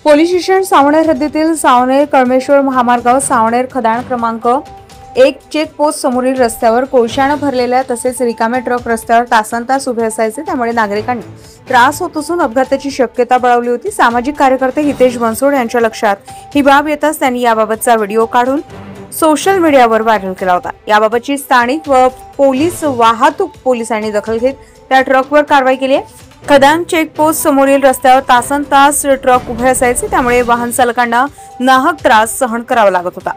Police station Saoner हद्दीतील सावनेर कळमेश्वर महामार्गावर सावनेर खदान क्रमांक 1 चेक पोस्ट समोरील रस्त्यावर कोळशाने भरलेल्या तसेच रिकामे ट्रक रस्त्यावर तासनतास उभे असायचे, त्यामुळे नागरिकांनी त्रास होत असून अपघाताची शक्यता बळावली होती। सामाजिक कार्यकर्ते हितेश बनसोड यांच्या लक्षात ही बाब येताच त्यांनी याबाबतचा व्हिडिओ काढून सोशल मीडियावर व्हायरल केला होता। याबाबतची स्थानिक व पोलीस वाहतूक पोलिसांनी दखल घेत त्या ट्रकवर कारवाई केली आहे। खदान चेक पोस्ट समोरील रस्त्यावर तासनतास ट्रक उभे असायचे, त्यामुळे वाहन चालकांना नाहक त्रास सहन करावा लागत होता।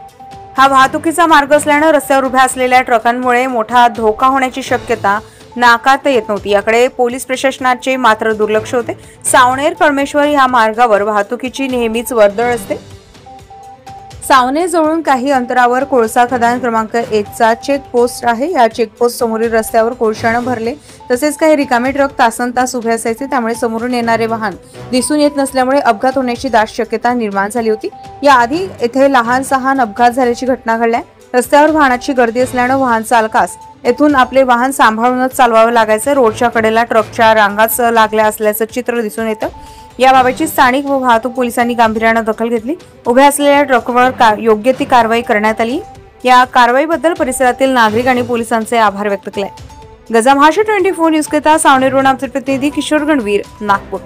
हा वाहतुकीचा मार्ग असल्याने रस्त्यावर उभ्या असलेल्या ट्रकांमुळे मोठा धोका होण्याची शक्यता नाकारता येत नव्हती। याकडे पोलीस प्रशासनाचे मात्र दुर्लक्ष होते। सावनेर कळमेश्वर या मार्गावर वाहतुकीची नेहमीच वर्दळ असते। सावनेर जवळून काही अंतरावर कोळसा खदान क्रमांक 1 चा चेक पोस्ट आहे। या चेक पोस्ट समोरील रस्त्यावर कोळशाने भरले तसेच काही रिकामे ट्रक तासनतास उभे असायचे, त्यामुळे समोरून येणारे वाहन दिसून येत नसल्यामुळे अपघात होण्याची दाट शक्यता निर्माण झाली होती। याआधी येथे लहान सहान अपघात झाल्याची घटना घडल्या। रस्त्यावर वाहनाची गर्दी असल्याने वाहन चालकास येथून आपले वाहन सांभाळूनच चालवावे लागायचे। रोडच्या कडेला ट्रकच्या रांगाच लागल्या असल्याचं चित्र दिसून येतं। याबाबतची स्थानिक व वाहतूक पोलिसांनी गांभीर्याने दखल घेतली। उभ्या असलेल्या ट्रकवर योग्य ती कारवाई करण्यात आली। या कारवाईबद्दल परिसरातील नागरिक आणि पोलिसांचे आभार व्यक्त केले। गजा महाराष्ट्र 24 न्यूज करिता सावनेरहून आमचे प्रतिनिधी किशोर गणवीर, नागपूर।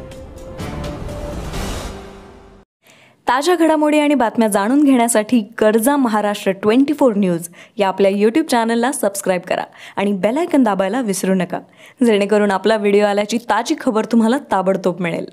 ताज्या घडामोडी आणि बातम्या जाणून घेण्यासाठी गरजा महाराष्ट्र 24 न्यूज या आपल्या YouTube चॅनलला सबस्क्राईब करा आणि बेल आयकॉन दाबायला विसरू नका, जेणेकरून आपला व्हिडिओ आल्याची ताजी खबर तुम्हाला ताबडतोब मिळेल।